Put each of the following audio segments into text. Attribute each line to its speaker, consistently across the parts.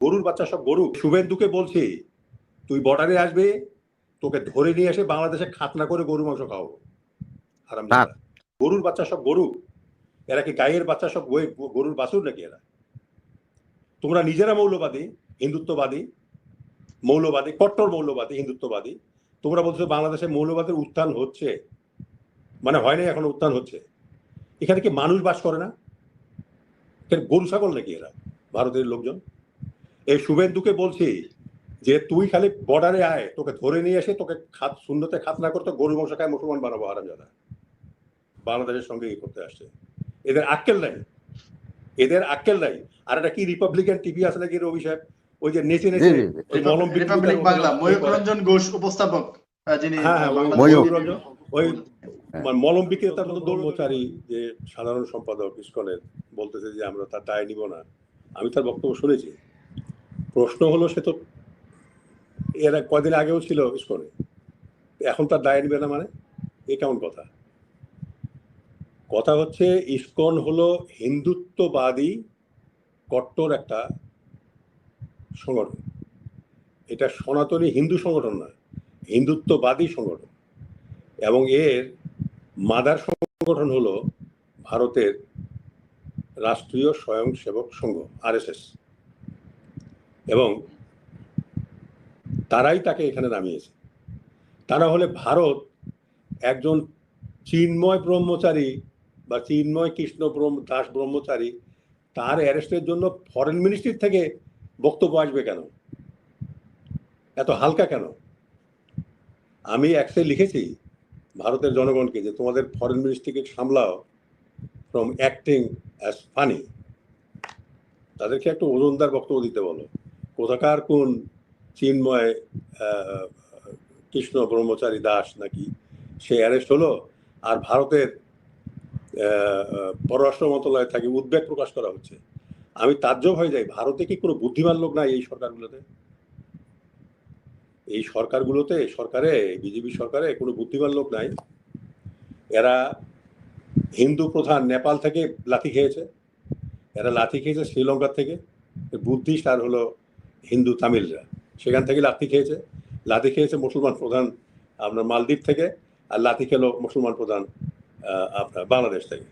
Speaker 1: গরুর বাচ্চা সব গরু। শুভেন্দুকে বলছি তুই বর্ডারে আসবে, তোকে ধরে নিয়ে এসে বাংলাদেশে খাতনা করে গরু মাংস খাওয়াবো। হারামজাদা গরুর বাচ্চা সব গরু, এরা কি গায়ের বাচ্চা সব গরুর বাছুর নাকি এরা? তোমরা নিজেরা মৌলবাদী, হিন্দুত্ববাদী, মৌলবাদী, কট্টর মৌলবাদী, হিন্দুত্ববাদী। তোমরা বলছো বাংলাদেশে মৌলবাদের উত্থান হচ্ছে, মানে হয় নাই এখনো, উত্থান হচ্ছে। এখানে কি মানুষ বাস করে না? গরু ছাগল নাকি এরা ভারতের লোকজন? এই শুভেন্দুকে বলছি যে তুই খালি বর্ডারে আয়, তোকে ধরে নিয়ে এসে তোকে শূন্যতে খাতনা করতে গরু বংশ খায় মুসলমান বানাবো। হারামজাদা বাংলাদেশের সঙ্গে এই করতে আসছে। এদের আক্কেল নাই, এদের আক্কেল নাই। আর একটা কি রিপাবলিকান টিভি আছে নাকি রবি সাহেব, ওই যে নেচে নেচে মলম
Speaker 2: রিপাবলিক বাংলা ময়ূররঞ্জন ঘোষ উপস্থাপক, যিনি
Speaker 1: ওই মলম বিক্রেতার মতো দৌড়চারী যে সাধারণ সম্পাদক ইসকনের বলতেছে যে আমরা তার দায় নিব না। আমি তার বক্তব্য শুনেছি। প্রশ্ন হলো, সে তো এর কয়দিন আগেও ছিল ইসকনে, এখন তার দায় নিবে না মানে? এ কেমন কথা? কথা হচ্ছে ইসকন হলো হিন্দুত্ববাদী কট্টর একটা সংগঠন। এটা সনাতনী হিন্দু সংগঠন না, হিন্দুত্ববাদী সংগঠন। এবং এর মাদার সংগঠন হলো ভারতের রাষ্ট্রীয় স্বয়ংসেবক সংঘ, আরএসএস। এবং তারাই তাকে এখানে নামিয়েছে। তা না হলে ভারত একজন চিন্ময় ব্রহ্মচারী বা চিন্ময় কৃষ্ণ দাস ব্রহ্মচারী, তার অ্যারেস্টের জন্য ফরেন মিনিস্ট্রি থেকে বক্তব্য আসবে কেন? এত হালকা কেন? আমি একসে লিখেছি ভারতের জনগণকে যে তোমাদের ফরেন মিনিস্ট্রিকে সামলাও ফ্রম অ্যাক্টিং অ্যাজ ফানি। তাদেরকে একটু ওজনদার বক্তব্য দিতে বলো। কোথাকার কোন চিন্ময় কৃষ্ণ ব্রহ্মচারী দাস নাকি সে অ্যারেস্ট হলো, আর ভারতের পররাষ্ট্র মন্ত্রণালয় থেকে উদ্বেগ প্রকাশ করা হচ্ছে। আমি তাজ্জব হয়ে যাই, ভারতে কি কোনো বুদ্ধিমান লোক নাই এই সরকারগুলোতে? এই সরকারগুলোতে, সরকারে, বিজেপি সরকারে কোনো বুদ্ধিমান লোক নাই? এরা হিন্দু প্রধান নেপাল থেকে লাথি খেয়েছে, এরা লাথি খেয়েছে শ্রীলঙ্কা থেকে। বুদ্ধিস্ট আর হলো হিন্দু তামিলরা, সেখান থেকে লাথি খেয়েছে। লাথি খেয়েছে মুসলমান প্রধান আপনার মালদ্বীপ থেকে, আর লাথি খেলো মুসলমান প্রধান আপনার বাংলাদেশ থেকে।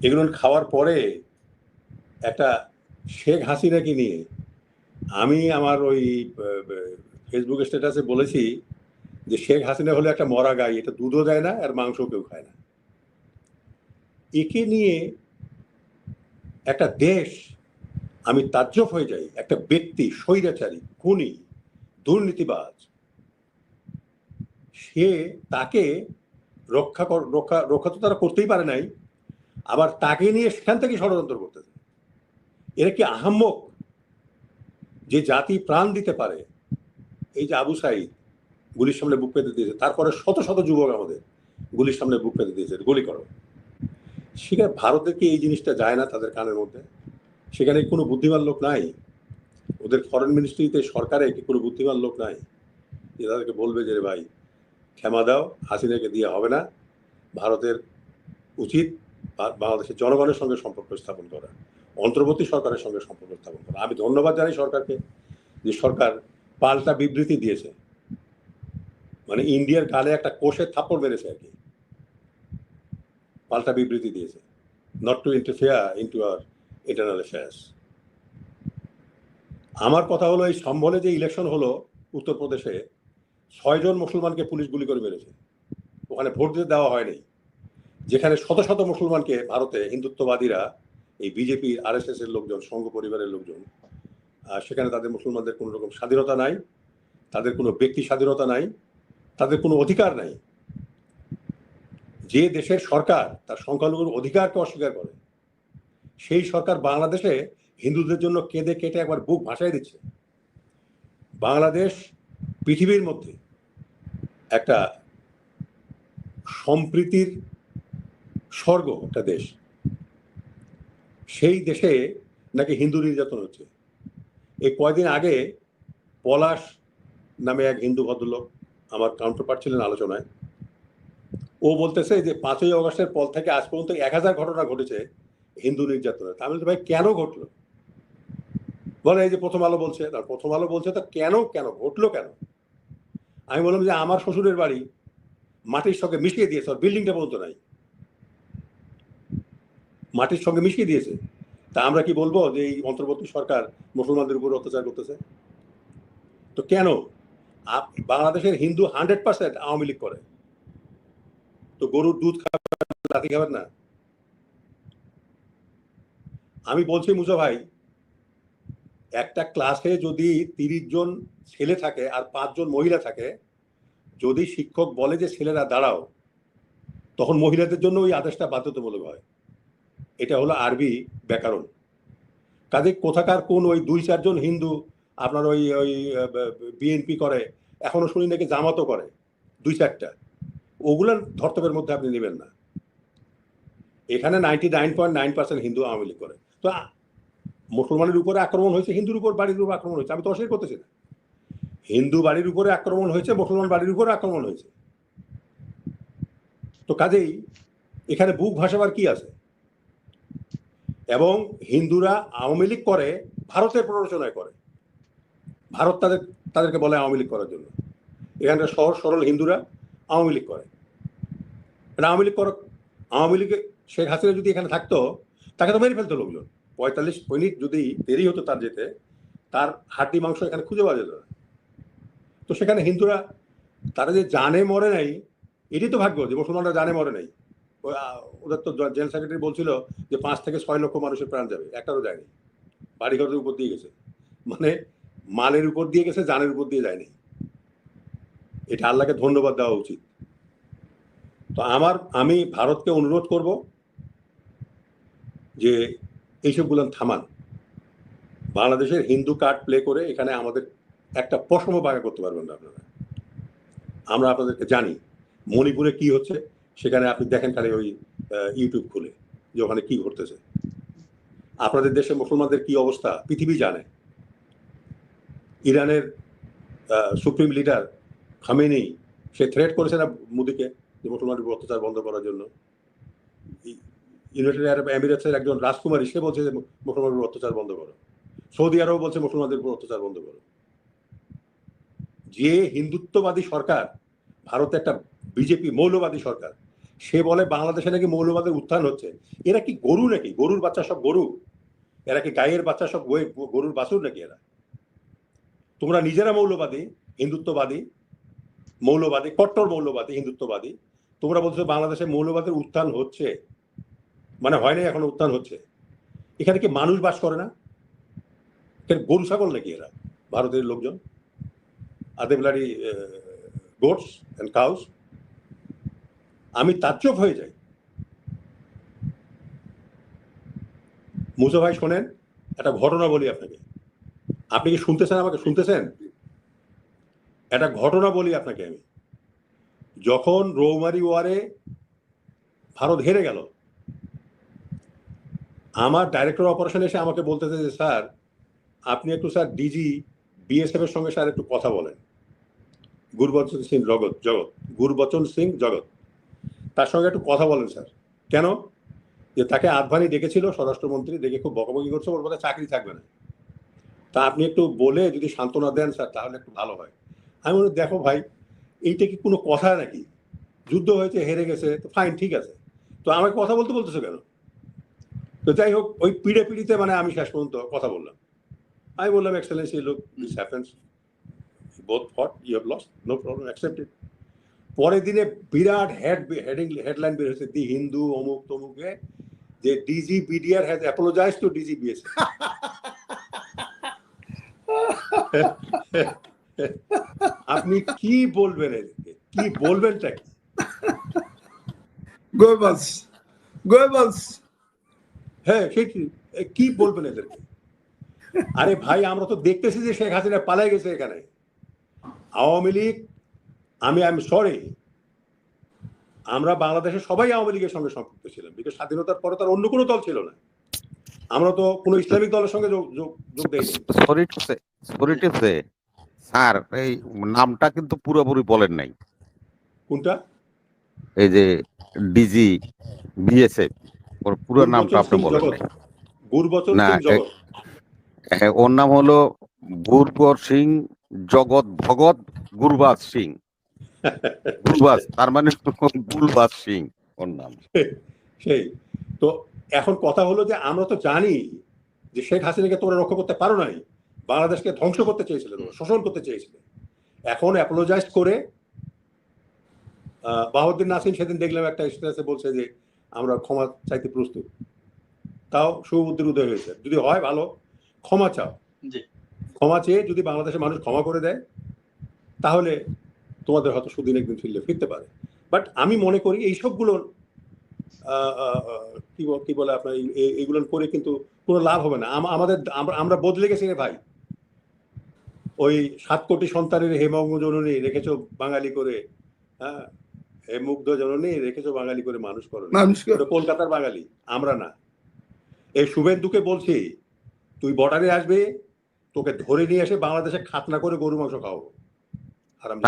Speaker 1: এগুলো খাওয়ার পরে একটা শেখ হাসিনাকে নিয়ে আমি আমার ওই ফেসবুক স্ট্যাটাসে বলেছি যে শেখ হাসিনা হলো একটা মরা গাই, এটা দুধও দেয় না আর মাংস কেউ খায় না। একে নিয়ে একটা দেশ, আমি তাজ্জব হয়ে যাই। একটা ব্যক্তি স্বৈরাচারী, খুনি, দুর্নীতিবাজ, সে তাকে রক্ষা তো তারা করতেই পারে নাই, আবার তাকে নিয়ে সেখান থেকে ষড়যন্ত্র করতেছে। এরা কি আহাম্মক যে জাতি প্রাণ দিতে পারে? এই যে আবু সাইদ গুলির সামনে বুক পেতে দিয়েছে, তারপরে শত শত যুবক আমাদের গুলির সামনে বুক পেতে দিয়েছে, গুলি করো। সেখানে ভারতের কি এই জিনিসটা যায় না তাদের কানের মধ্যে? সেখানে কোনো বুদ্ধিমান লোক নাই? ওদের ফরেন মিনিস্ট্রিতে, সরকারে কি কোনো বুদ্ধিমান লোক নাই যে তাদেরকে বলবে যে ভাই ক্ষমা দাও, হাসিনাকে দিয়ে হবে না, ভারতের উচিত বাংলাদেশের জনগণের সঙ্গে সম্পর্ক স্থাপন করা, অন্তর্বর্তী সরকারের সঙ্গে সম্পর্ক স্থাপন করা। আমি ধন্যবাদ জানাই সরকারকে যে সরকার পাল্টা বিবৃতি দিয়েছে, মানে ইন্ডিয়ার গালে একটা কোষের থাপ্পড় মেরেছে আর কি, পাল্টা বিবৃতি দিয়েছে, not to interfere into hour internal affairs. আমার কথা হলো, এই সম্ভলে যে ইলেকশন হলো উত্তরপ্রদেশে, 6 জন মুসলমানকে পুলিশ গুলি করে মেরেছে। ওখানে ভোট দিতে দেওয়া হয়নি, যেখানে শত শত মুসলমানকে ভারতে হিন্দুত্ববাদীরা, এই বিজেপি আরএসএস এর লোকজন, সংঘ পরিবারের লোকজন, সেখানে তাদের মুসলমানদের কোনো রকম স্বাধীনতা নাই, তাদের কোনো ব্যক্তি স্বাধীনতা নাই, তাদের কোনো অধিকার নাই। যে দেশের সরকার তার সংখ্যালঘুর অধিকারকে অস্বীকার করে, সেই সরকার বাংলাদেশে হিন্দুদের জন্য কেঁদে কেটে একবার বুক ভাসায় দিচ্ছে। বাংলাদেশ পৃথিবীর মধ্যে একটা সম্প্রীতির স্বর্গ, একটা দেশ, সেই দেশে নাকি হিন্দু নির্যাতন হচ্ছে। এই কয়দিন আগে পলাশ নামে এক হিন্দু ভদ্রলোক, আমার কাউন্টারপার্ট ছিলেন আলোচনায়, ও বলতেছে যে 5ই অগস্টের পর থেকে আজ পর্যন্ত 1000 ঘটনা ঘটেছে হিন্দু নির্যাতনের। আমি বলতে ভাই কেন ঘটলো? বলে এই যে প্রথম আলো বলছে, প্রথম আলো বলছে তো কেন কেন ঘটলো কেন? আমি বললাম যে আমার শ্বশুরের বাড়ি মাটির সঙ্গে মিশিয়ে দিয়েছে, বিল্ডিংটা পর্যন্ত নাই, মাটির সঙ্গে মিশিয়ে দিয়েছে। তা আমরা কি বলবো যে এই অন্তর্বর্তী সরকার মুসলমানদের উপর অত্যাচার করতেছে? তো কেন? বাংলাদেশের হিন্দু 100% আওয়ামী লীগ করে, তো গরুর দুধ খাবেন, লাথি খাবেন না? আমি বলছি মুজা ভাই, একটা ক্লাসে যদি 30 জন ছেলে থাকে আর 5 জন মহিলা থাকে, যদি শিক্ষক বলে যে ছেলেরা দাঁড়াও, তখন মহিলাদের জন্য ওই আদেশটা বাধ্যতামূলক হয়। এটা হলো আরবি ব্যাকরণ। কাজে কোথাকার কোন ওই 2-4 জন হিন্দু আপনার ওই ওই বিএনপি করে, এখনো শুনি নাকি জামাতও করে 2-4টা, ওগুলোর ধর্তব্যের মধ্যে আপনি নেবেন না। এখানে 99.9% হিন্দু আওয়ামী লীগ করে। তো মুসলমানের উপরে আক্রমণ হয়েছে, হিন্দুর উপর বাড়ির উপর আক্রমণ হয়েছে, আমি তো অস্বীকার করতেছি না। হিন্দু বাড়ির উপরে আক্রমণ হয়েছে, মুসলমান বাড়ির উপরে আক্রমণ হয়েছে। তো কাজেই এখানে বুক ভাসাবার কি আছে? এবং হিন্দুরা আওয়ামী লীগ করে ভারতের প্ররোচনায় করে, ভারত তাদেরকে বলে আওয়ামী লীগ করার জন্য। এখানকার সহজ সরল হিন্দুরা আওয়ামী লীগ করে। আওয়ামী লীগে শেখ হাসিনা যদি এখানে থাকতো, তাকে তো মেরে ফেলতো লোকজন। 45 মিনিট যদি দেরি হতো তার যেতে, তার হাড্ডি মাংস এখানে খুঁজে পাওয়া যেত না। তো সেখানে হিন্দুরা তারা যে জানে মরে নাই, এটি তো ভাগ্য যে মুসলমানরা জানে মরে নাই। ওদের তো জেনারেল সেক্রেটারি বলছিল যে 5 থেকে 6 লক্ষ মানুষের প্রাণ যাবে, একটারও যায়নি। বাড়িঘরের উপর দিয়ে গেছে, মানে মালের উপর দিয়ে গেছে, জানের উপর দিয়ে যায়নি। এটা আল্লাহকে ধন্যবাদ দেওয়া উচিত। তো আমি ভারতকে অনুরোধ করব যে এইসবগুলো থামান। বাংলাদেশের হিন্দু কার্ড প্লে করে এখানে আমাদের একটা পশম বাঁকা করতে পারবেন না আপনারা। আমরা আপনাদেরকে জানি মণিপুরে কি হচ্ছে, সেখানে আপনি দেখেন খালি ওই ইউটিউব খুলে যে ওখানে কি ঘটতেছে। আপনাদের দেশে মুসলমানদের কি অবস্থা পৃথিবী জানে। ইরানের সুপ্রিম লিডার খামেনি, সে থ্রেট করেছে না মোদিকে যে মুসলমানের উপর অত্যাচার বন্ধ করার জন্য। ইউনাইটেড আরব এমিরেটসের একজন রাজকুমারী, সে বলছে যে মুসলমানের উপর অত্যাচার বন্ধ করো। সৌদি আরব বলছে মুসলমানদের উপর অত্যাচার বন্ধ করো। যে হিন্দুত্ববাদী সরকার, ভারতে একটা বিজেপি মৌলবাদী সরকার, সে বলে বাংলাদেশে নাকি মৌলবাদের উত্থান হচ্ছে। এরা কি গরু নাকি? গরুর বাচ্চা সব গরু? এরা কি গায়ের বাচ্চা সব গরুর বাছুর নাকি এরা? তোমরা নিজেরা মৌলবাদী, হিন্দুত্ববাদী, মৌলবাদী, কট্টর মৌলবাদী, হিন্দুত্ববাদী। তোমরা বলছো বাংলাদেশে মৌলবাদের উত্থান হচ্ছে, মানে হয় নাই এখন উত্থান হচ্ছে। এখানে কি মানুষ বাস করে না? এখানে গরু ছাগল নাকি এরা ভারতের লোকজন? আর দে ব্লাডি গোটস এন্ড কাউস। আমি তাজ্জব হয়ে যাই। মুসা ভাই শোনেন, একটা ঘটনা বলি আপনাকে। আপনি কি শুনতেছেন? আমাকে শুনতেছেন? একটা ঘটনা বলি আপনাকে আমি। যখন রৌমারি ওয়ারে ভারত হেরে গেল, আমার ডাইরেক্টর অপারেশন এসে আমাকে বলতেছে যে স্যার আপনি একটু স্যার ডিজি বিএসএফ এর সঙ্গে স্যার একটু কথা বলেন। গুরবচন সিং জগৎ, তার সঙ্গে একটু কথা বলেন স্যার। কেন? যে তাকে আদভানি ডেকেছিল স্বরাষ্ট্রমন্ত্রী, দেখে খুব বকাবকি করছে, ওর কথা চাকরি থাকবে না। তা আপনি একটু বলে যদি সান্ত্বনা দেন স্যার, তাহলে একটু ভালো হয়। আমি বলি দেখো ভাই, এইটা কি কোনো কথা নাকি? যুদ্ধ হয়েছে, হেরে গেছে, তো ফাইন, ঠিক আছে, তো আমাকে কথা বলতেছো কেন? তো যাই হোক, ওই পিড়িতে মানে আমি শেষ পর্যন্ত কথা বললাম। আমি বললাম Excellency, look this happens, both fought, you have lost, no problem, accept it. পরের দিনে বিরাট হেডলাইন বের হয়েছে, দি হিন্দু অমুক তমুকে, যে DG BDR has apologize to DG BSF. আপনি কি বলবেন এদেরকে? কি বলবেনটা কি?
Speaker 3: গোয়েবলস
Speaker 1: হ্যাঁ, সে কি বলবেন এদেরকে? আরে ভাই, আমরা তো দেখতেছি যে শেখ হাসিনা পালাই গেছে এখানে। আওয়ামী লীগ, আমি সরি, আমরা বাংলাদেশে সবাই আওয়ামী লীগের সঙ্গে সম্পৃক্ত ছিলাম, বিকজ স্বাধীনতার পরে তার অন্য কোনো দল ছিল না। আমরা তো কোনো ইসলামিক দলের সঙ্গে যোগ দেইনি।
Speaker 4: স্যার এই নামটা কিন্তু পুরোপুরি বলেন নাই।
Speaker 1: কোনটা?
Speaker 4: এই যে ডিজি বিএসএফ, ওর পুরো নামটা আপনি বলেন নাই।
Speaker 1: গুরবচন
Speaker 4: না,
Speaker 1: সিং জগৎ।
Speaker 4: হ্যাঁ, ওর নাম হলো ভূরপর সিং জগৎ ভগৎ গুরবাজ সিং। গুরবাজ তার মানে গুলবাজ সিং ওর নাম।
Speaker 1: সেই তো এখন কথা হলো যে আমরা তো জানি যে শেখ হাসিনাকে তোমরা রক্ষা করতে পারো নাই, বাংলাদেশকে ধ্বংস করতে চেয়েছিলে, তোমরা শোষণ করতে চেয়েছিলে। এখন অ্যাপোলোজাইজ করে বাহাউদ্দিন নাসিম সেদিন দেখলাম একটা স্ট্যাটাসে বলছে যে আমরা ক্ষমা চাইতে প্রস্তুত। তাও শুভবুদ্ধির উদয় হয়েছে, যদি হয় ভালো, ক্ষমা চাও।
Speaker 2: জি।
Speaker 1: ক্ষমা চেয়ে যদি বাংলাদেশের মানুষ ক্ষমা করে দেয় তাহলে তোমাদের হয়তো সুদিন একদিন ফিরতে পারে। বাট আমি মনে করি এইসবগুলো কি বলে আপনার এইগুলো করে কিন্তু কোনো লাভ হবে না। আমাদের আমরা বদলে গেছি রে ভাই। ওই 7 কোটি সন্তানের হেমঙ্গ জননী রেখেছো বাঙালি করে, হ্যাঁ, হে মুগ্ধ জননী রেখেছো বাঙালি করে মানুষ করো, কলকাতার বাঙালি আমরা না। এই শুভেন্দুকে বলছি তুই বর্ডারে আসবে, তোকে ধরে নিয়ে এসে বাংলাদেশে খাতনা করে গরু মাংস খাওয়াবো। আরাম